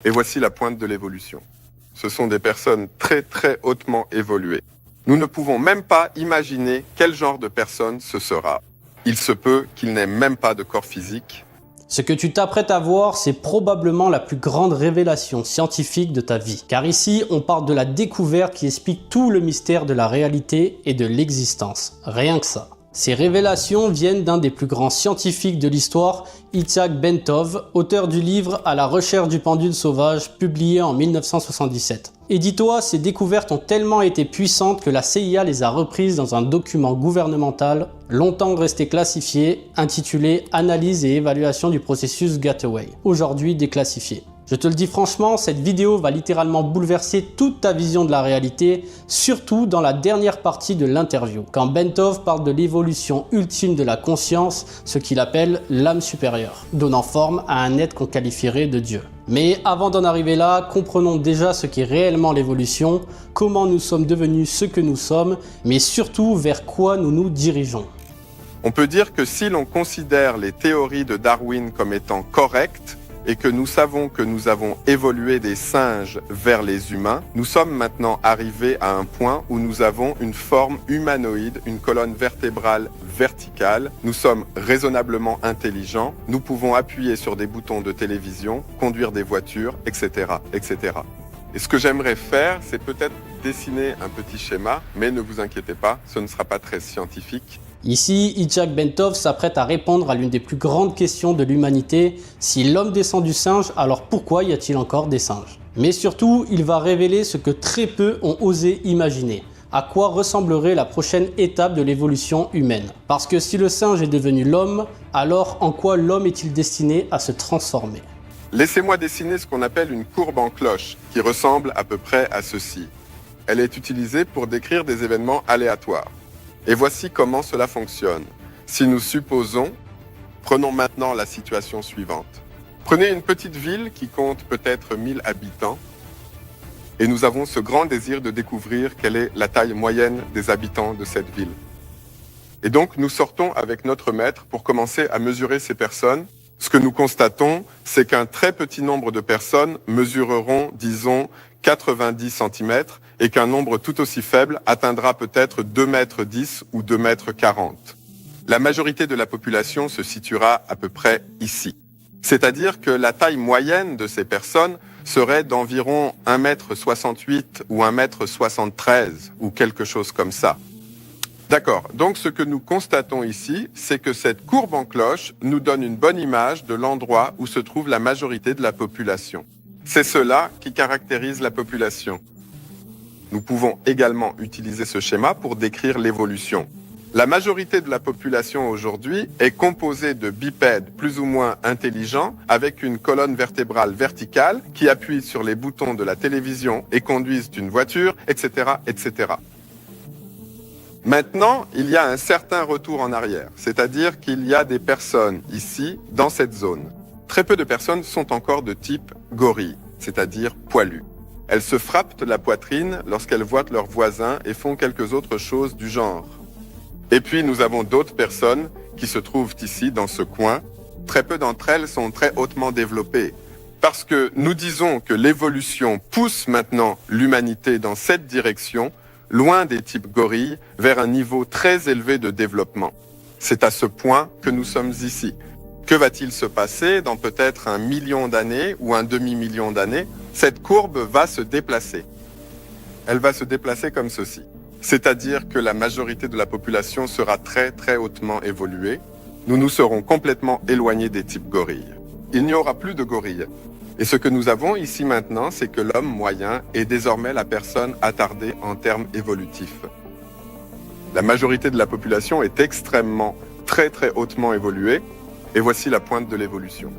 Et voici la pointe de l'évolution. Ce sont des personnes très très hautement évoluées. Nous ne pouvons même pas imaginer quel genre de personne ce sera. Il se peut qu'il n'ait même pas de corps physique. Ce que tu t'apprêtes à voir, c'est probablement la plus grande révélation scientifique de ta vie. Car ici, on parle de la découverte qui explique tout le mystère de la réalité et de l'existence. Rien que ça. Ces révélations viennent d'un des plus grands scientifiques de l'histoire, Itzhak Bentov, auteur du livre « À la recherche du pendule sauvage » publié en 1977. Et dis-toi, ces découvertes ont tellement été puissantes que la CIA les a reprises dans un document gouvernemental longtemps resté classifié, intitulé « Analyse et évaluation du processus Gateway », aujourd'hui déclassifié. Je te le dis franchement, cette vidéo va littéralement bouleverser toute ta vision de la réalité, surtout dans la dernière partie de l'interview, quand Bentov parle de l'évolution ultime de la conscience, ce qu'il appelle l'âme supérieure, donnant forme à un être qu'on qualifierait de Dieu. Mais avant d'en arriver là, comprenons déjà ce qu'est réellement l'évolution, comment nous sommes devenus ce que nous sommes, mais surtout vers quoi nous nous dirigeons. On peut dire que si l'on considère les théories de Darwin comme étant correctes, et que nous savons que nous avons évolué des singes vers les humains, nous sommes maintenant arrivés à un point où nous avons une forme humanoïde, une colonne vertébrale verticale, nous sommes raisonnablement intelligents, nous pouvons appuyer sur des boutons de télévision, conduire des voitures, etc., etc. Et ce que j'aimerais faire, c'est peut-être dessiner un petit schéma, mais ne vous inquiétez pas, ce ne sera pas très scientifique. Ici, Itzhak Bentov s'apprête à répondre à l'une des plus grandes questions de l'humanité. Si l'homme descend du singe, alors pourquoi y a-t-il encore des singes? Mais surtout, il va révéler ce que très peu ont osé imaginer. À quoi ressemblerait la prochaine étape de l'évolution humaine? Parce que si le singe est devenu l'homme, alors en quoi l'homme est-il destiné à se transformer? Laissez-moi dessiner ce qu'on appelle une courbe en cloche, qui ressemble à peu près à ceci. Elle est utilisée pour décrire des événements aléatoires. Et voici comment cela fonctionne. Si nous supposons, prenons maintenant la situation suivante. Prenez une petite ville qui compte peut-être 1000 habitants et nous avons ce grand désir de découvrir quelle est la taille moyenne des habitants de cette ville. Et donc nous sortons avec notre maître pour commencer à mesurer ces personnes. Ce que nous constatons, c'est qu'un très petit nombre de personnes mesureront, disons, 90 cm et qu'un nombre tout aussi faible atteindra peut-être 2,10 m ou 2,40 m. La majorité de la population se situera à peu près ici. C'est-à-dire que la taille moyenne de ces personnes serait d'environ 1,68 m ou 1,73 m ou quelque chose comme ça. D'accord, donc ce que nous constatons ici, c'est que cette courbe en cloche nous donne une bonne image de l'endroit où se trouve la majorité de la population. C'est cela qui caractérise la population. Nous pouvons également utiliser ce schéma pour décrire l'évolution. La majorité de la population aujourd'hui est composée de bipèdes plus ou moins intelligents avec une colonne vertébrale verticale qui appuie sur les boutons de la télévision et conduisent une voiture, etc., etc. Maintenant, il y a un certain retour en arrière, c'est-à-dire qu'il y a des personnes ici, dans cette zone. Très peu de personnes sont encore de type gorille, c'est-à-dire poilu. Elles se frappent la poitrine lorsqu'elles voient leurs voisins et font quelques autres choses du genre. Et puis nous avons d'autres personnes qui se trouvent ici, dans ce coin. Très peu d'entre elles sont très hautement développées. Parce que nous disons que l'évolution pousse maintenant l'humanité dans cette direction, loin des types gorilles, vers un niveau très élevé de développement. C'est à ce point que nous sommes ici. Que va-t-il se passer dans peut-être 1 million d'années ou un demi-million d'années? Cette courbe va se déplacer. Elle va se déplacer comme ceci. C'est-à-dire que la majorité de la population sera très très hautement évoluée. Nous nous serons complètement éloignés des types gorilles. Il n'y aura plus de gorilles. Et ce que nous avons ici maintenant, c'est que l'homme moyen est désormais la personne attardée en termes évolutifs. La majorité de la population est extrêmement, très très hautement évoluée. Et voici la pointe de l'évolution.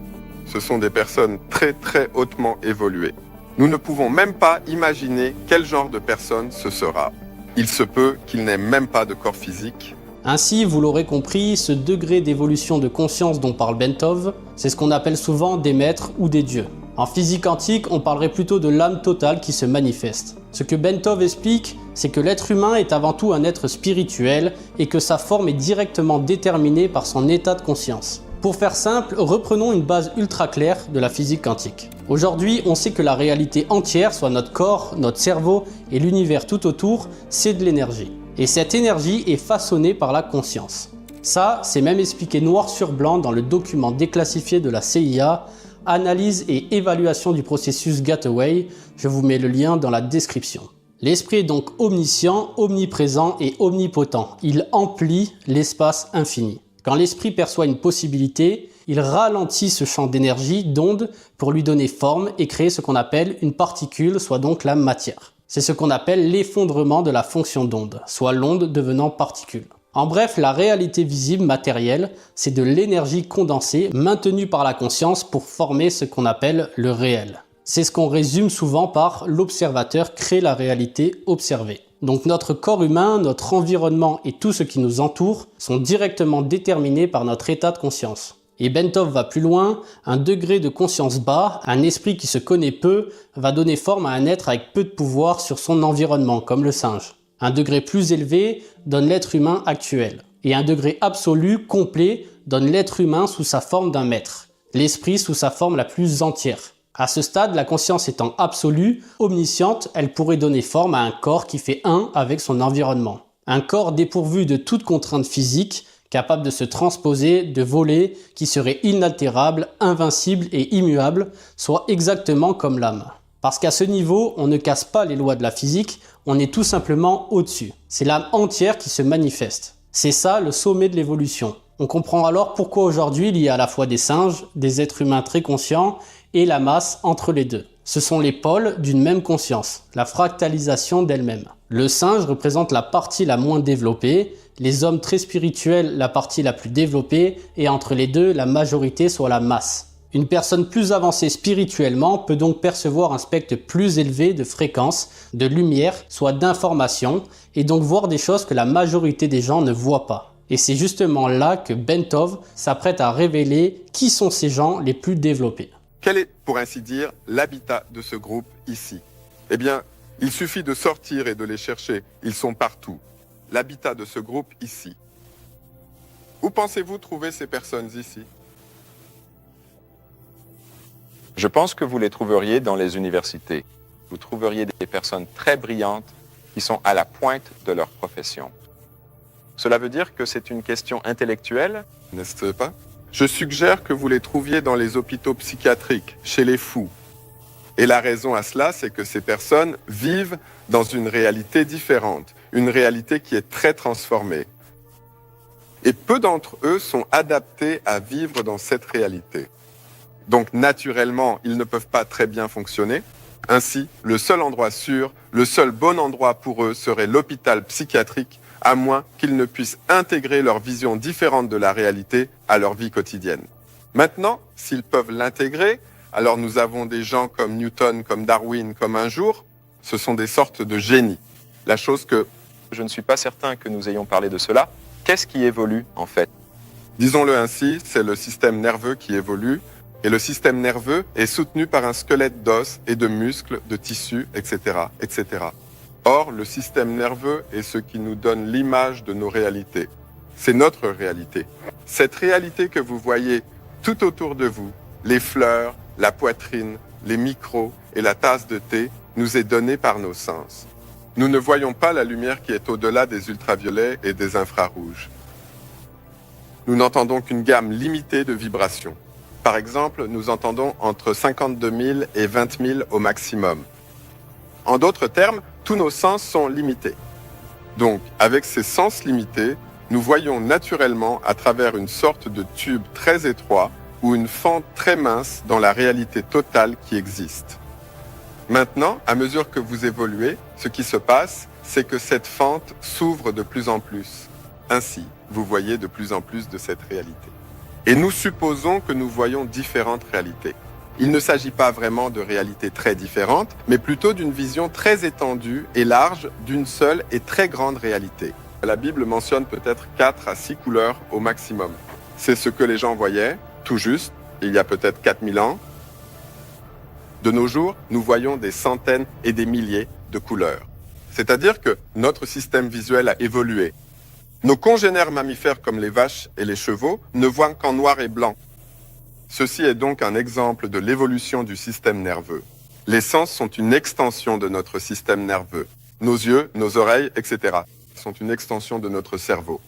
Ce sont des personnes très très hautement évoluées. Nous ne pouvons même pas imaginer quel genre de personne ce sera. Il se peut qu'il n'ait même pas de corps physique. Ainsi, vous l'aurez compris, ce degré d'évolution de conscience dont parle Bentov, c'est ce qu'on appelle souvent des maîtres ou des dieux. En physique quantique, on parlerait plutôt de l'âme totale qui se manifeste. Ce que Bentov explique, c'est que l'être humain est avant tout un être spirituel et que sa forme est directement déterminée par son état de conscience. Pour faire simple, reprenons une base ultra claire de la physique quantique. Aujourd'hui, on sait que la réalité entière, soit notre corps, notre cerveau et l'univers tout autour, c'est de l'énergie. Et cette énergie est façonnée par la conscience. Ça, c'est même expliqué noir sur blanc dans le document déclassifié de la CIA, Analyse et évaluation du processus Gateway. Je vous mets le lien dans la description. L'esprit est donc omniscient, omniprésent et omnipotent. Il emplit l'espace infini. Quand l'esprit perçoit une possibilité, il ralentit ce champ d'énergie, d'onde, pour lui donner forme et créer ce qu'on appelle une particule, soit donc la matière. C'est ce qu'on appelle l'effondrement de la fonction d'onde, soit l'onde devenant particule. En bref, la réalité visible matérielle, c'est de l'énergie condensée maintenue par la conscience pour former ce qu'on appelle le réel. C'est ce qu'on résume souvent par l'observateur crée la réalité observée. Donc notre corps humain, notre environnement et tout ce qui nous entoure sont directement déterminés par notre état de conscience. Et Bentov va plus loin, un degré de conscience bas, un esprit qui se connaît peu, va donner forme à un être avec peu de pouvoir sur son environnement, comme le singe. Un degré plus élevé donne l'être humain actuel. Et un degré absolu, complet, donne l'être humain sous sa forme d'un maître. L'esprit sous sa forme la plus entière. À ce stade, la conscience étant absolue, omnisciente, elle pourrait donner forme à un corps qui fait un avec son environnement. Un corps dépourvu de toute contrainte physique, capable de se transposer, de voler, qui serait inaltérable, invincible et immuable, soit exactement comme l'âme. Parce qu'à ce niveau, on ne casse pas les lois de la physique, on est tout simplement au-dessus. C'est l'âme entière qui se manifeste. C'est ça le sommet de l'évolution. On comprend alors pourquoi aujourd'hui il y a à la fois des singes, des êtres humains très conscients et la masse entre les deux. Ce sont les pôles d'une même conscience, la fractalisation d'elle-même. Le singe représente la partie la moins développée, les hommes très spirituels la partie la plus développée et entre les deux la majorité soit la masse. Une personne plus avancée spirituellement peut donc percevoir un spectre plus élevé de fréquence, de lumière, soit d'information, et donc voir des choses que la majorité des gens ne voient pas. Et c'est justement là que Bentov s'apprête à révéler qui sont ces gens les plus développés. Quel est, pour ainsi dire, l'habitat de ce groupe ici? Eh bien, il suffit de sortir et de les chercher. Ils sont partout. L'habitat de ce groupe ici. Où pensez-vous trouver ces personnes ici? Je pense que vous les trouveriez dans les universités. Vous trouveriez des personnes très brillantes qui sont à la pointe de leur profession. Cela veut dire que c'est une question intellectuelle, N'est-ce pas? Je suggère que vous les trouviez dans les hôpitaux psychiatriques, chez les fous. Et la raison à cela, c'est que ces personnes vivent dans une réalité différente, une réalité qui est très transformée. Et peu d'entre eux sont adaptés à vivre dans cette réalité. Donc naturellement, ils ne peuvent pas très bien fonctionner. Ainsi, le seul endroit sûr, le seul bon endroit pour eux serait l'hôpital psychiatrique, à moins qu'ils ne puissent intégrer leur vision différente de la réalité à leur vie quotidienne. Maintenant, s'ils peuvent l'intégrer, alors nous avons des gens comme Newton, comme Darwin, comme un jour, ce sont des sortes de génies. La chose que je ne suis pas certain que nous ayons parlé de cela. Qu'est-ce qui évolue en fait? disons-le ainsi, c'est le système nerveux qui évolue, et le système nerveux est soutenu par un squelette d'os et de muscles, de tissus, etc., etc. Or, le système nerveux est ce qui nous donne l'image de nos réalités. C'est notre réalité. Cette réalité que vous voyez tout autour de vous, les fleurs, la poitrine, les micros et la tasse de thé, nous est donnée par nos sens. Nous ne voyons pas la lumière qui est au-delà des ultraviolets et des infrarouges. Nous n'entendons qu'une gamme limitée de vibrations. Par exemple, nous entendons entre 52 000 et 20 000 au maximum. En d'autres termes, tous nos sens sont limités. Donc, avec ces sens limités, nous voyons naturellement à travers une sorte de tube très étroit ou une fente très mince dans la réalité totale qui existe. Maintenant, à mesure que vous évoluez, ce qui se passe, c'est que cette fente s'ouvre de plus en plus. Ainsi, vous voyez de plus en plus de cette réalité. Et nous supposons que nous voyons différentes réalités. Il ne s'agit pas vraiment de réalités très différentes, mais plutôt d'une vision très étendue et large d'une seule et très grande réalité. La Bible mentionne peut-être 4 à 6 couleurs au maximum. C'est ce que les gens voyaient, tout juste, il y a peut-être 4000 ans. De nos jours, nous voyons des centaines et des milliers de couleurs. C'est-à-dire que notre système visuel a évolué. Nos congénères mammifères comme les vaches et les chevaux ne voient qu'en noir et blanc. Ceci est donc un exemple de l'évolution du système nerveux. Les sens sont une extension de notre système nerveux. Nos yeux, nos oreilles, etc. sont une extension de notre cerveau.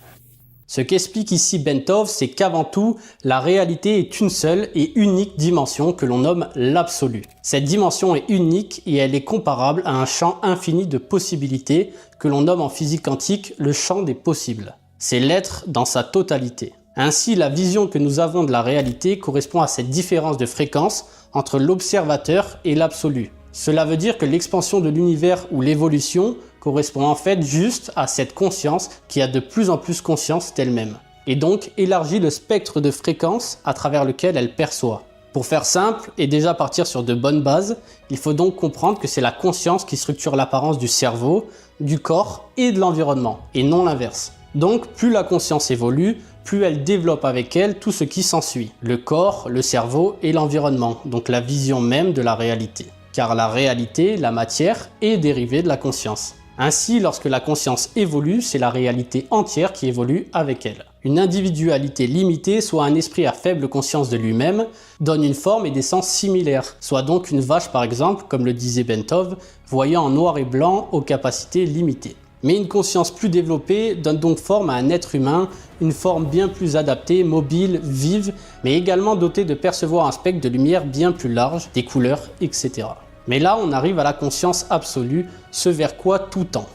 Ce qu'explique ici Bentov, c'est qu'avant tout, la réalité est une seule et unique dimension que l'on nomme l'absolu. Cette dimension est unique et elle est comparable à un champ infini de possibilités que l'on nomme en physique quantique le champ des possibles. C'est l'être dans sa totalité. Ainsi, la vision que nous avons de la réalité correspond à cette différence de fréquence entre l'observateur et l'absolu. Cela veut dire que l'expansion de l'univers ou l'évolution correspond en fait juste à cette conscience qui a de plus en plus conscience d'elle-même, et donc élargit le spectre de fréquences à travers lequel elle perçoit. Pour faire simple et déjà partir sur de bonnes bases, il faut donc comprendre que c'est la conscience qui structure l'apparence du cerveau, du corps et de l'environnement, et non l'inverse. Donc plus la conscience évolue, plus elle développe avec elle tout ce qui s'ensuit, le corps, le cerveau et l'environnement, donc la vision même de la réalité. Car la réalité, la matière, est dérivée de la conscience. Ainsi, lorsque la conscience évolue, c'est la réalité entière qui évolue avec elle. Une individualité limitée, soit un esprit à faible conscience de lui-même, donne une forme et des sens similaires, soit donc une vache par exemple, comme le disait Bentov, voyant en noir et blanc aux capacités limitées. Mais une conscience plus développée donne donc forme à un être humain, une forme bien plus adaptée, mobile, vive, mais également dotée de percevoir un spectre de lumière bien plus large, des couleurs, etc. Mais là, on arrive à la conscience absolue, ce vers quoi tout tend.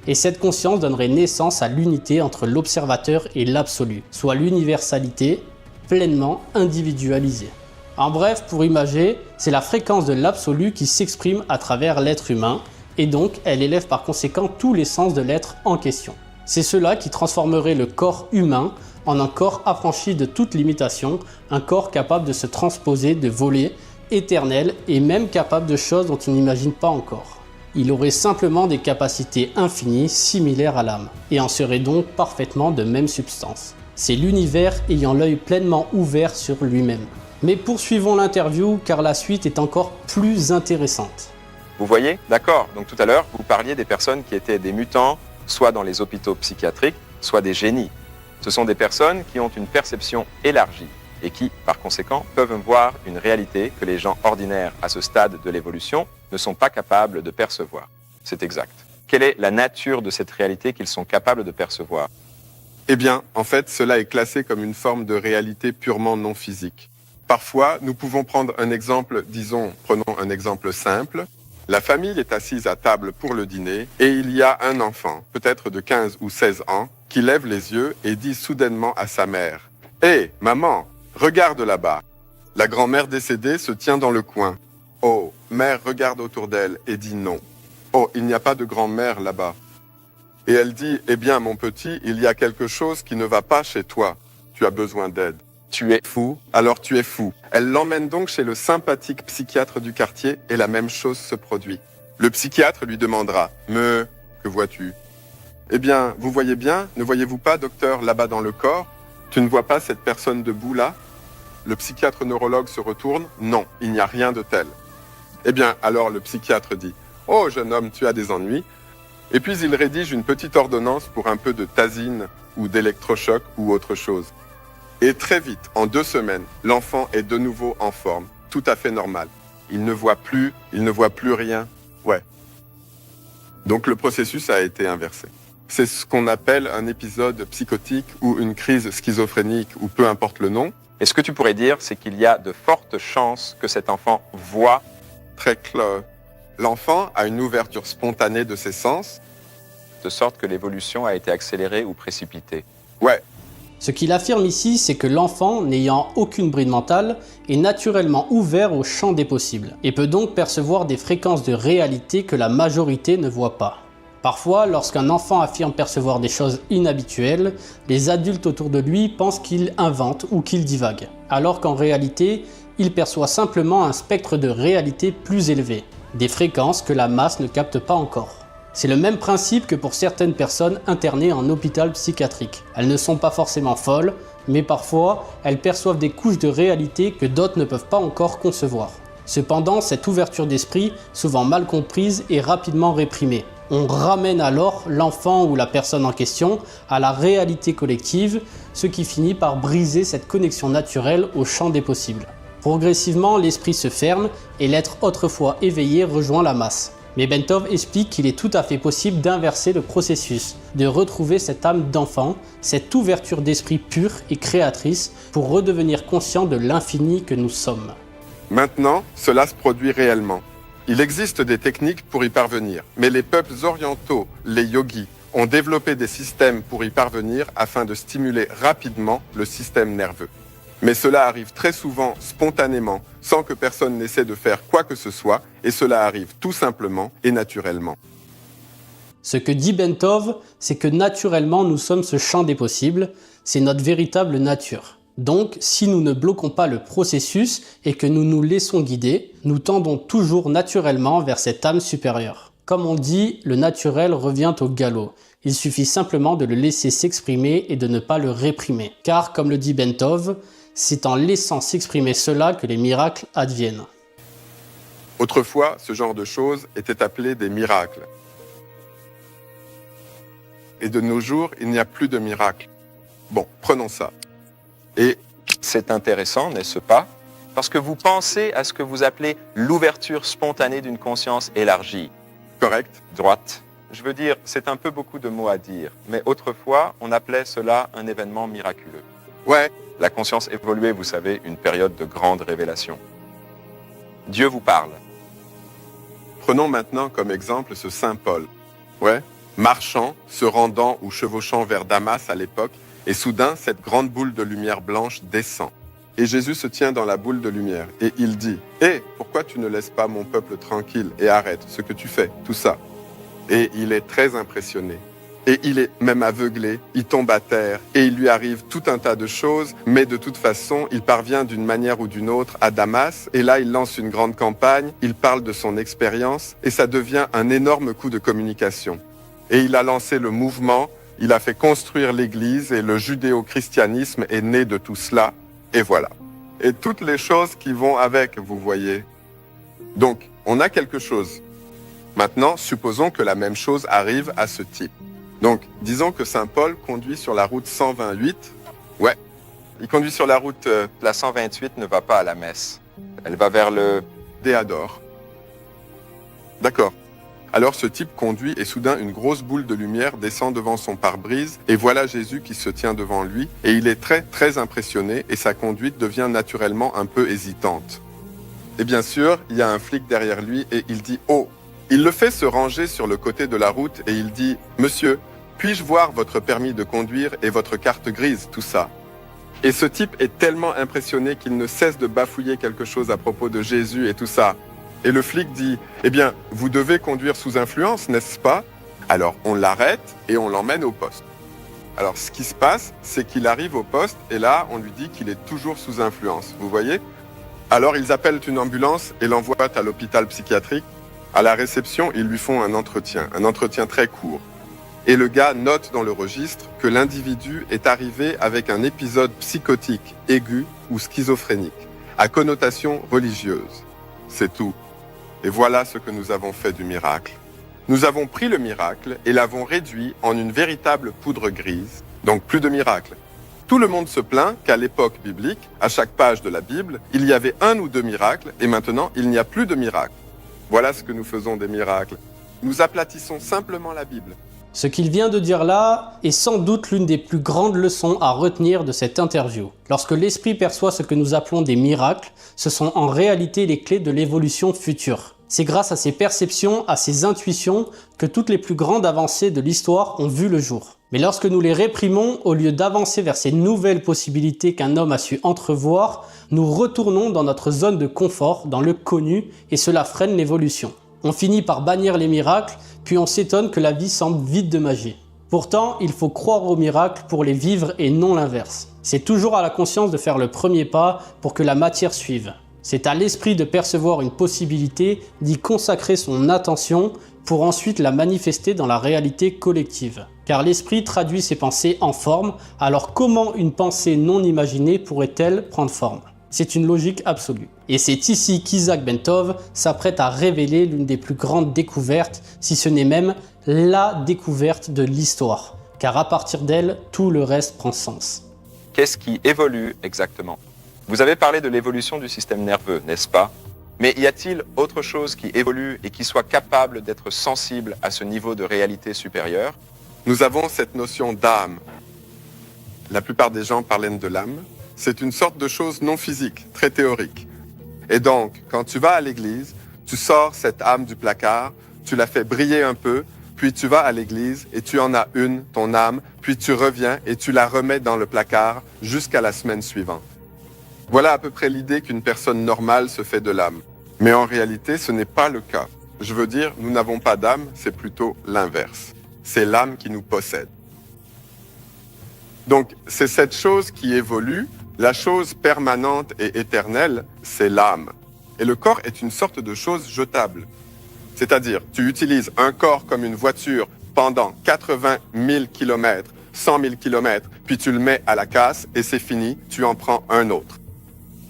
Et cette conscience donnerait naissance à l'unité entre l'observateur et l'absolu, soit l'universalité pleinement individualisée. En bref, pour imager, c'est la fréquence de l'absolu qui s'exprime à travers l'être humain, et donc elle élève par conséquent tous les sens de l'être en question. C'est cela qui transformerait le corps humain en un corps affranchi de toute limitation, un corps capable de se transposer, de voler, éternel et même capable de choses dont on n'imagine pas encore. Il aurait simplement des capacités infinies similaires à l'âme, et en serait donc parfaitement de même substance. C'est l'univers ayant l'œil pleinement ouvert sur lui-même. Mais poursuivons l'interview car la suite est encore plus intéressante. Vous voyez? D'accord. Donc tout à l'heure, vous parliez des personnes qui étaient des mutants, soit dans les hôpitaux psychiatriques, soit des génies. Ce sont des personnes qui ont une perception élargie et qui, par conséquent, peuvent voir une réalité que les gens ordinaires à ce stade de l'évolution ne sont pas capables de percevoir. C'est exact. Quelle est la nature de cette réalité qu'ils sont capables de percevoir? Eh bien, en fait, cela est classé comme une forme de réalité purement non physique. Parfois, nous pouvons prendre un exemple, prenons un exemple simple. La famille est assise à table pour le dîner et il y a un enfant, peut-être de 15 ou 16 ans, qui lève les yeux et dit soudainement à sa mère « Hé, maman, regarde là-bas !» La grand-mère décédée se tient dans le coin. « Oh, mère regarde autour d'elle et dit non. Oh, il n'y a pas de grand-mère là-bas. » Et elle dit « Eh bien, mon petit, il y a quelque chose qui ne va pas chez toi. Tu as besoin d'aide. » Tu es fou, alors tu es fou. Elle l'emmène donc chez le sympathique psychiatre du quartier et la même chose se produit. Le psychiatre lui demandera « Mais, que vois-tu » ? « Eh bien, vous voyez bien, ne voyez-vous pas, docteur, là-bas dans le corps ? Tu ne vois pas cette personne debout là ?» Le psychiatre neurologue se retourne « Non, il n'y a rien de tel. » Eh bien, alors le psychiatre dit « Oh, jeune homme, tu as des ennuis ?» Et puis il rédige une petite ordonnance pour un peu de tasine ou d'électrochoc ou autre chose. Et très vite, en 2 semaines, l'enfant est de nouveau en forme, tout à fait normal. Il ne voit plus rien. Ouais. Donc le processus a été inversé. C'est ce qu'on appelle un épisode psychotique ou une crise schizophrénique ou peu importe le nom. Et ce que tu pourrais dire, c'est qu'il y a de fortes chances que cet enfant voit. Très clair. L'enfant a une ouverture spontanée de ses sens. De sorte que l'évolution a été accélérée ou précipitée. Ouais. Ce qu'il affirme ici, c'est que l'enfant, n'ayant aucune bride mentale, est naturellement ouvert au champ des possibles, et peut donc percevoir des fréquences de réalité que la majorité ne voit pas. Parfois, lorsqu'un enfant affirme percevoir des choses inhabituelles, les adultes autour de lui pensent qu'il invente ou qu'il divague, alors qu'en réalité, il perçoit simplement un spectre de réalité plus élevé, des fréquences que la masse ne capte pas encore. C'est le même principe que pour certaines personnes internées en hôpital psychiatrique. Elles ne sont pas forcément folles, mais parfois, elles perçoivent des couches de réalité que d'autres ne peuvent pas encore concevoir. Cependant, cette ouverture d'esprit, souvent mal comprise, est rapidement réprimée. On ramène alors l'enfant ou la personne en question à la réalité collective, ce qui finit par briser cette connexion naturelle au champ des possibles. Progressivement, l'esprit se ferme et l'être autrefois éveillé rejoint la masse. Mais Bentov explique qu'il est tout à fait possible d'inverser le processus, de retrouver cette âme d'enfant, cette ouverture d'esprit pure et créatrice pour redevenir conscient de l'infini que nous sommes. Maintenant, cela se produit réellement. Il existe des techniques pour y parvenir, mais les peuples orientaux, les yogis, ont développé des systèmes pour y parvenir afin de stimuler rapidement le système nerveux. Mais cela arrive très souvent spontanément, sans que personne n'essaie de faire quoi que ce soit, et cela arrive tout simplement et naturellement. Ce que dit Bentov, c'est que naturellement nous sommes ce champ des possibles, c'est notre véritable nature. Donc, si nous ne bloquons pas le processus et que nous nous laissons guider, nous tendons toujours naturellement vers cette âme supérieure. Comme on dit, le naturel revient au galop. Il suffit simplement de le laisser s'exprimer et de ne pas le réprimer. Car, comme le dit Bentov, c'est en laissant s'exprimer cela que les miracles adviennent. Autrefois, ce genre de choses était appelé des miracles. Et de nos jours, il n'y a plus de miracles. Bon, prenons ça. Et c'est intéressant, n'est-ce pas? Parce que vous pensez à ce que vous appelez l'ouverture spontanée d'une conscience élargie. Correct? Droite. Je veux dire, c'est un peu beaucoup de mots à dire, mais autrefois, on appelait cela un événement miraculeux. Ouais. La conscience évoluait, vous savez, une période de grande révélation. Dieu vous parle. Prenons maintenant comme exemple ce Saint Paul. Ouais. Marchant, se rendant ou chevauchant vers Damas à l'époque, et soudain, cette grande boule de lumière blanche descend. Et Jésus se tient dans la boule de lumière, et il dit « Hé, pourquoi tu ne laisses pas mon peuple tranquille et arrête ce que tu fais, tout ça ?» Et il est très impressionné. Et il est même aveuglé, il tombe à terre, et il lui arrive tout un tas de choses, mais de toute façon, il parvient d'une manière ou d'une autre à Damas, et là, il lance une grande campagne, il parle de son expérience, et ça devient un énorme coup de communication. Et il a lancé le mouvement, il a fait construire l'Église, et le judéo-christianisme est né de tout cela, et voilà. Et toutes les choses qui vont avec, vous voyez. Donc, on a quelque chose. Maintenant, supposons que la même chose arrive à ce type. Donc, disons que Saint Paul conduit sur la route 128. Ouais, il conduit sur la route... La 128 ne va pas à la messe. Elle va vers le... Déadore. D'accord. Alors ce type conduit et soudain une grosse boule de lumière descend devant son pare-brise et voilà Jésus qui se tient devant lui et il est très très impressionné et sa conduite devient naturellement un peu hésitante. Et bien sûr, il y a un flic derrière lui et il dit « Oh !» Il le fait se ranger sur le côté de la route et il dit « Monsieur, puis-je voir votre permis de conduire et votre carte grise, tout ça ?» Et ce type est tellement impressionné qu'il ne cesse de bafouiller quelque chose à propos de Jésus et tout ça. Et le flic dit « Eh bien, vous devez conduire sous influence, n'est-ce pas ?» Alors on l'arrête et on l'emmène au poste. Alors ce qui se passe, c'est qu'il arrive au poste et là, on lui dit qu'il est toujours sous influence, vous voyez ? Alors ils appellent une ambulance et l'envoient à l'hôpital psychiatrique. À la réception, ils lui font un entretien très court. Et le gars note dans le registre que l'individu est arrivé avec un épisode psychotique aigu ou schizophrénique, à connotation religieuse. C'est tout. Et voilà ce que nous avons fait du miracle. Nous avons pris le miracle et l'avons réduit en une véritable poudre grise. Donc plus de miracle. Tout le monde se plaint qu'à l'époque biblique, à chaque page de la Bible, il y avait 1 ou 2 miracles et maintenant il n'y a plus de miracles. Voilà ce que nous faisons des miracles. Nous aplatissons simplement la Bible. Ce qu'il vient de dire là est sans doute l'une des plus grandes leçons à retenir de cette interview. Lorsque l'esprit perçoit ce que nous appelons des miracles, ce sont en réalité les clés de l'évolution future. C'est grâce à ces perceptions, à ces intuitions, que toutes les plus grandes avancées de l'histoire ont vu le jour. Mais lorsque nous les réprimons, au lieu d'avancer vers ces nouvelles possibilités qu'un homme a su entrevoir, nous retournons dans notre zone de confort, dans le connu, et cela freine l'évolution. On finit par bannir les miracles, puis on s'étonne que la vie semble vide de magie. Pourtant, il faut croire aux miracles pour les vivre et non l'inverse. C'est toujours à la conscience de faire le premier pas pour que la matière suive. C'est à l'esprit de percevoir une possibilité, d'y consacrer son attention pour ensuite la manifester dans la réalité collective. Car l'esprit traduit ses pensées en forme, alors comment une pensée non imaginée pourrait-elle prendre forme ? C'est une logique absolue. Et c'est ici qu'Isaac Bentov s'apprête à révéler l'une des plus grandes découvertes, si ce n'est même la découverte de l'histoire. Car à partir d'elle, tout le reste prend sens. Qu'est-ce qui évolue exactement ? Vous avez parlé de l'évolution du système nerveux, n'est-ce pas? Mais y a-t-il autre chose qui évolue et qui soit capable d'être sensible à ce niveau de réalité supérieure? Nous avons cette notion d'âme. La plupart des gens parlent de l'âme. C'est une sorte de chose non physique, très théorique. Et donc, quand tu vas à l'église, tu sors cette âme du placard, tu la fais briller un peu, puis tu vas à l'église et tu en as une, ton âme, puis tu reviens et tu la remets dans le placard jusqu'à la semaine suivante. Voilà à peu près l'idée qu'une personne normale se fait de l'âme. Mais en réalité, ce n'est pas le cas. Je veux dire, nous n'avons pas d'âme, c'est plutôt l'inverse. C'est l'âme qui nous possède. Donc, c'est cette chose qui évolue. La chose permanente et éternelle, c'est l'âme. Et le corps est une sorte de chose jetable. C'est-à-dire, tu utilises un corps comme une voiture pendant 80 000 km, 100 000 km, puis tu le mets à la casse et c'est fini, tu en prends un autre.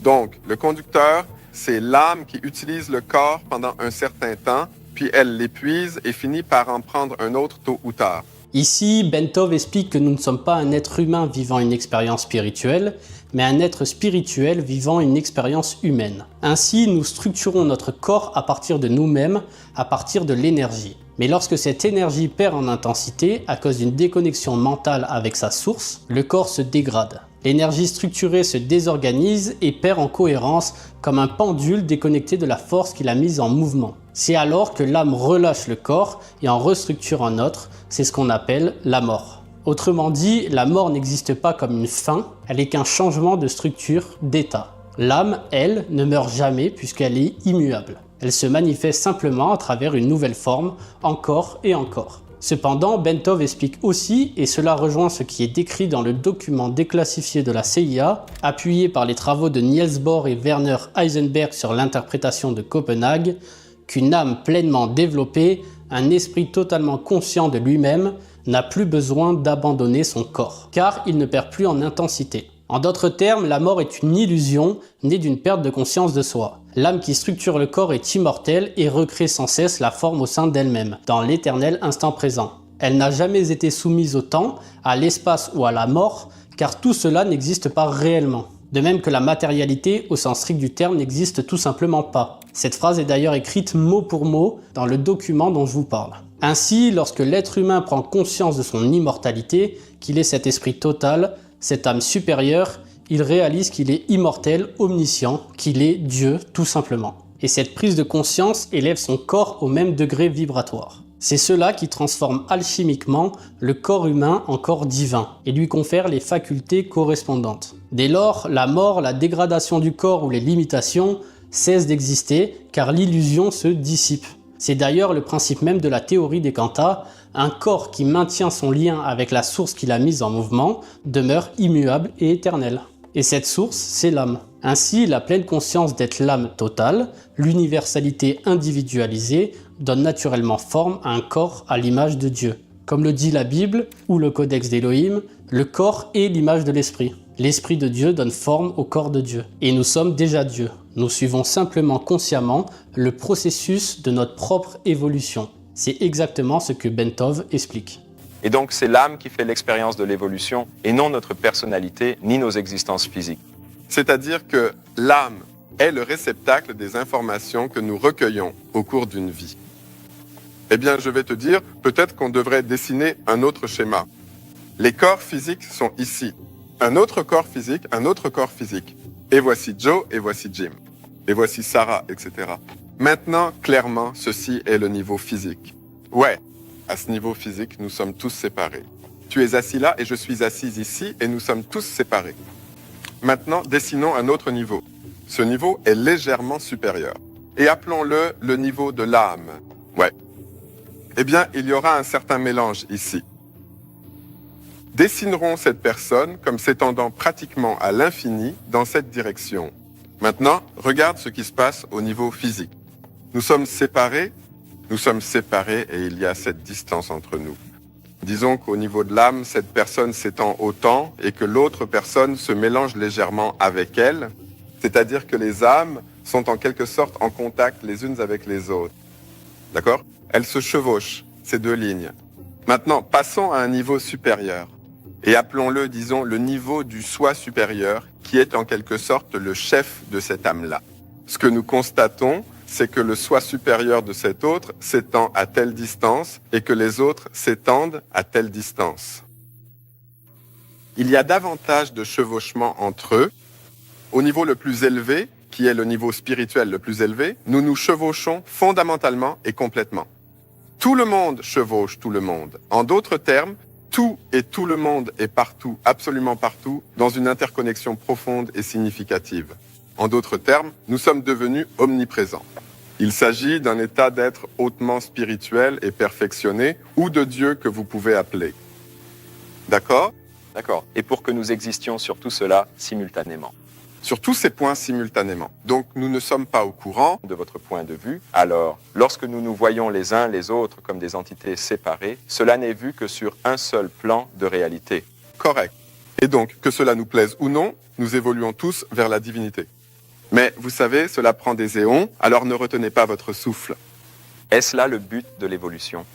Donc, le conducteur, c'est l'âme qui utilise le corps pendant un certain temps, puis elle l'épuise et finit par en prendre un autre tôt ou tard. Ici, Bentov explique que nous ne sommes pas un être humain vivant une expérience spirituelle, mais un être spirituel vivant une expérience humaine. Ainsi, nous structurons notre corps à partir de nous-mêmes, à partir de l'énergie. Mais lorsque cette énergie perd en intensité à cause d'une déconnexion mentale avec sa source, le corps se dégrade. L'énergie structurée se désorganise et perd en cohérence comme un pendule déconnecté de la force qui l'a mise en mouvement. C'est alors que l'âme relâche le corps et en restructure un autre, c'est ce qu'on appelle la mort. Autrement dit, la mort n'existe pas comme une fin, elle n'est qu'un changement de structure, d'état. L'âme, elle, ne meurt jamais puisqu'elle est immuable. Elle se manifeste simplement à travers une nouvelle forme, encore et encore. Cependant, Bentov explique aussi, et cela rejoint ce qui est décrit dans le document déclassifié de la CIA, appuyé par les travaux de Niels Bohr et Werner Heisenberg sur l'interprétation de Copenhague, qu'une âme pleinement développée, un esprit totalement conscient de lui-même, n'a plus besoin d'abandonner son corps, car il ne perd plus en intensité. En d'autres termes, la mort est une illusion née d'une perte de conscience de soi. L'âme qui structure le corps est immortelle et recrée sans cesse la forme au sein d'elle-même, dans l'éternel instant présent. Elle n'a jamais été soumise au temps, à l'espace ou à la mort, car tout cela n'existe pas réellement. De même que la matérialité, au sens strict du terme, n'existe tout simplement pas. Cette phrase est d'ailleurs écrite mot pour mot dans le document dont je vous parle. Ainsi, lorsque l'être humain prend conscience de son immortalité, qu'il est cet esprit total, cette âme supérieure, il réalise qu'il est immortel, omniscient, qu'il est Dieu tout simplement. Et cette prise de conscience élève son corps au même degré vibratoire. C'est cela qui transforme alchimiquement le corps humain en corps divin et lui confère les facultés correspondantes. Dès lors, la mort, la dégradation du corps ou les limitations cessent d'exister car l'illusion se dissipe. C'est d'ailleurs le principe même de la théorie des quanta, un corps qui maintient son lien avec la source qui l'a mise en mouvement demeure immuable et éternel. Et cette source, c'est l'âme. Ainsi, la pleine conscience d'être l'âme totale, l'universalité individualisée, donne naturellement forme à un corps à l'image de Dieu. Comme le dit la Bible ou le Codex d'Élohim, le corps est l'image de l'esprit. L'esprit de Dieu donne forme au corps de Dieu. Et nous sommes déjà Dieu. Nous suivons simplement consciemment le processus de notre propre évolution. C'est exactement ce que Bentov explique. Et donc c'est l'âme qui fait l'expérience de l'évolution et non notre personnalité ni nos existences physiques. C'est-à-dire que l'âme est le réceptacle des informations que nous recueillons au cours d'une vie. Eh bien, je vais te dire, peut-être qu'on devrait dessiner un autre schéma. Les corps physiques sont ici. Un autre corps physique, un autre corps physique. Et voici Joe, et voici Jim. Et voici Sarah, etc. Maintenant, clairement, ceci est le niveau physique. Ouais, à ce niveau physique, nous sommes tous séparés. Tu es assis là et je suis assise ici et nous sommes tous séparés. Maintenant, dessinons un autre niveau. Ce niveau est légèrement supérieur. Et appelons-le le niveau de l'âme. Ouais. Eh bien, il y aura un certain mélange ici. Dessinerons cette personne comme s'étendant pratiquement à l'infini dans cette direction. Maintenant, regarde ce qui se passe au niveau physique. Nous sommes séparés et il y a cette distance entre nous. Disons qu'au niveau de l'âme, cette personne s'étend autant et que l'autre personne se mélange légèrement avec elle, c'est-à-dire que les âmes sont en quelque sorte en contact les unes avec les autres. D'accord ? Elles se chevauchent, ces deux lignes. Maintenant, passons à un niveau supérieur et appelons-le, disons, le niveau du soi supérieur qui est en quelque sorte le chef de cette âme-là. Ce que nous constatons, c'est que le soi supérieur de cet autre s'étend à telle distance et que les autres s'étendent à telle distance. Il y a davantage de chevauchement entre eux. Au niveau le plus élevé, qui est le niveau spirituel le plus élevé, nous nous chevauchons fondamentalement et complètement. Tout le monde chevauche tout le monde. En d'autres termes, tout et tout le monde est partout, absolument partout, dans une interconnexion profonde et significative. En d'autres termes, nous sommes devenus omniprésents. Il s'agit d'un état d'être hautement spirituel et perfectionné, ou de Dieu que vous pouvez appeler. D'accord ? D'accord. Et pour que nous existions sur tout cela simultanément. Sur tous ces points simultanément. Donc nous ne sommes pas au courant. De votre point de vue, alors, lorsque nous nous voyons les uns les autres comme des entités séparées, cela n'est vu que sur un seul plan de réalité. Correct. Et donc, que cela nous plaise ou non, nous évoluons tous vers la divinité. Mais vous savez, cela prend des éons, alors ne retenez pas votre souffle. Est-ce là le but de l'évolution ?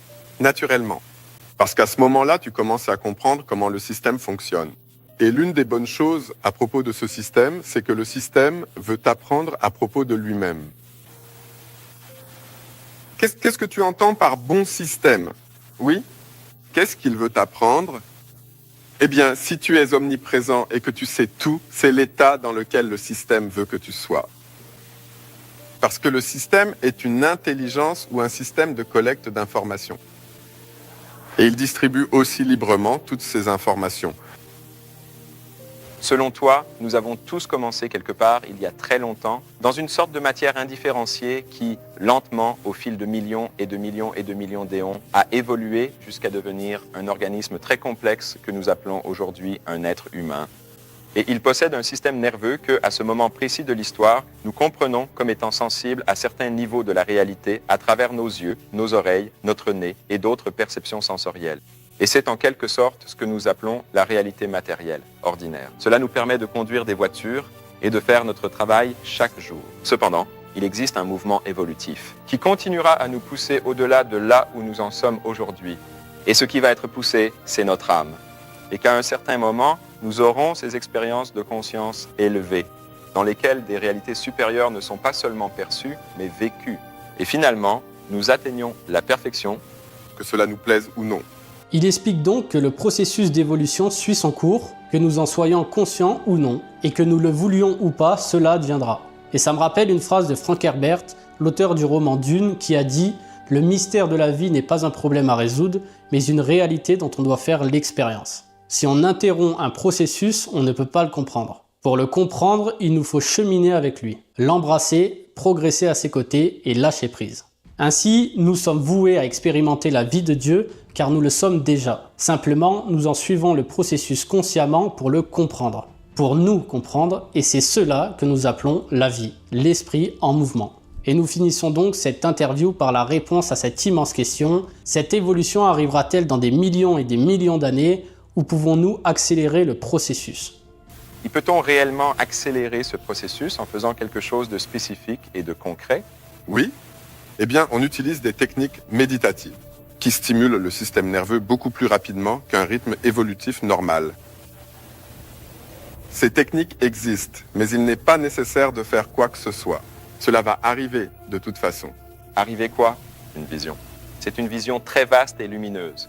Naturellement. Parce qu'à ce moment-là, tu commences à comprendre comment le système fonctionne. Et l'une des bonnes choses à propos de ce système, c'est que le système veut t'apprendre à propos de lui-même. Qu'est-ce que tu entends par bon système ? Oui ? Qu'est-ce qu'il veut t'apprendre ? Eh bien, si tu es omniprésent et que tu sais tout, c'est l'état dans lequel le système veut que tu sois. Parce que le système est une intelligence ou un système de collecte d'informations. Et il distribue aussi librement toutes ces informations. Selon toi, nous avons tous commencé quelque part, il y a très longtemps, dans une sorte de matière indifférenciée qui, lentement, au fil de millions et de millions et de millions d'éons, a évolué jusqu'à devenir un organisme très complexe que nous appelons aujourd'hui un être humain. Et il possède un système nerveux que, à ce moment précis de l'histoire, nous comprenons comme étant sensible à certains niveaux de la réalité à travers nos yeux, nos oreilles, notre nez et d'autres perceptions sensorielles. Et c'est en quelque sorte ce que nous appelons la réalité matérielle, ordinaire. Cela nous permet de conduire des voitures et de faire notre travail chaque jour. Cependant, il existe un mouvement évolutif qui continuera à nous pousser au-delà de là où nous en sommes aujourd'hui. Et ce qui va être poussé, c'est notre âme. Et qu'à un certain moment, nous aurons ces expériences de conscience élevées, dans lesquelles des réalités supérieures ne sont pas seulement perçues, mais vécues. Et finalement, nous atteignons la perfection. Que cela nous plaise ou non. Il explique donc que le processus d'évolution suit son cours, que nous en soyons conscients ou non, et que nous le voulions ou pas, cela adviendra. Et ça me rappelle une phrase de Frank Herbert, l'auteur du roman Dune, qui a dit « Le mystère de la vie n'est pas un problème à résoudre, mais une réalité dont on doit faire l'expérience. Si on interrompt un processus, on ne peut pas le comprendre. Pour le comprendre, il nous faut cheminer avec lui, l'embrasser, progresser à ses côtés et lâcher prise. Ainsi, nous sommes voués à expérimenter la vie de Dieu, car nous le sommes déjà. Simplement, nous en suivons le processus consciemment pour le comprendre, pour nous comprendre, et c'est cela que nous appelons la vie, l'esprit en mouvement. Et nous finissons donc cette interview par la réponse à cette immense question. Cette évolution arrivera-t-elle dans des millions et des millions d'années, ou pouvons-nous accélérer le processus ? Et peut-on réellement accélérer ce processus en faisant quelque chose de spécifique et de concret ? Oui. Eh bien, on utilise des techniques méditatives qui stimulent le système nerveux beaucoup plus rapidement qu'un rythme évolutif normal. Ces techniques existent, mais il n'est pas nécessaire de faire quoi que ce soit. Cela va arriver de toute façon. Arriver quoi ? Une vision. C'est une vision très vaste et lumineuse.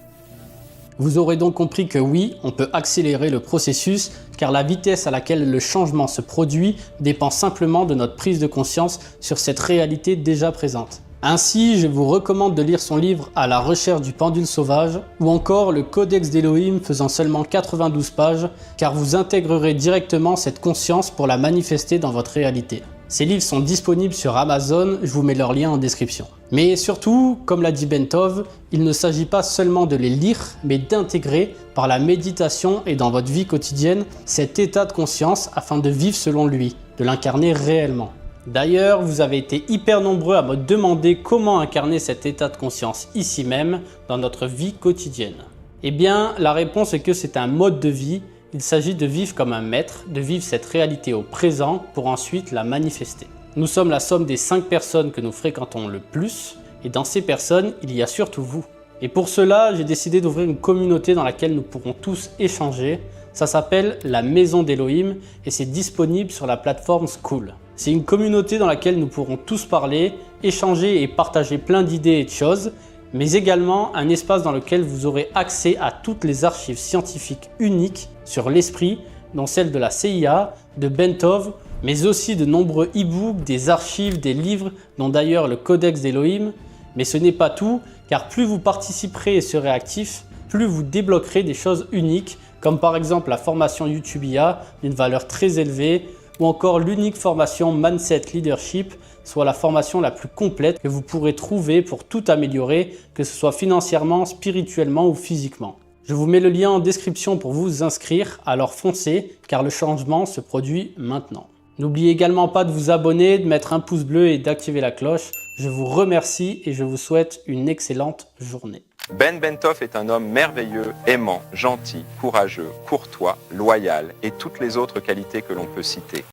Vous aurez donc compris que oui, on peut accélérer le processus, car la vitesse à laquelle le changement se produit dépend simplement de notre prise de conscience sur cette réalité déjà présente. Ainsi, je vous recommande de lire son livre « À la recherche du pendule sauvage » ou encore le Codex d'Elohim faisant seulement 92 pages, car vous intégrerez directement cette conscience pour la manifester dans votre réalité. Ces livres sont disponibles sur Amazon, je vous mets leur lien en description. Mais surtout, comme l'a dit Bentov, il ne s'agit pas seulement de les lire, mais d'intégrer par la méditation et dans votre vie quotidienne cet état de conscience afin de vivre selon lui, de l'incarner réellement. D'ailleurs, vous avez été hyper nombreux à me demander comment incarner cet état de conscience ici même, dans notre vie quotidienne. Eh bien, la réponse est que c'est un mode de vie. Il s'agit de vivre comme un maître, de vivre cette réalité au présent pour ensuite la manifester. Nous sommes la somme des 5 personnes que nous fréquentons le plus, et dans ces personnes, il y a surtout vous. Et pour cela, j'ai décidé d'ouvrir une communauté dans laquelle nous pourrons tous échanger. Ça s'appelle la Maison d'Elohim et c'est disponible sur la plateforme Skool. C'est une communauté dans laquelle nous pourrons tous parler, échanger et partager plein d'idées et de choses, mais également un espace dans lequel vous aurez accès à toutes les archives scientifiques uniques sur l'esprit, dont celle de la CIA, de Bentov, mais aussi de nombreux e-books, des archives, des livres, dont d'ailleurs le Codex d'Elohim. Mais ce n'est pas tout, car plus vous participerez et serez actif, plus vous débloquerez des choses uniques, comme par exemple la formation YouTube IA d'une valeur très élevée, ou encore l'unique formation Mindset Leadership, soit la formation la plus complète que vous pourrez trouver pour tout améliorer, que ce soit financièrement, spirituellement ou physiquement. Je vous mets le lien en description pour vous inscrire, alors foncez, car le changement se produit maintenant. N'oubliez également pas de vous abonner, de mettre un pouce bleu et d'activer la cloche. Je vous remercie et je vous souhaite une excellente journée. Ben Bentov est un homme merveilleux, aimant, gentil, courageux, courtois, loyal et toutes les autres qualités que l'on peut citer.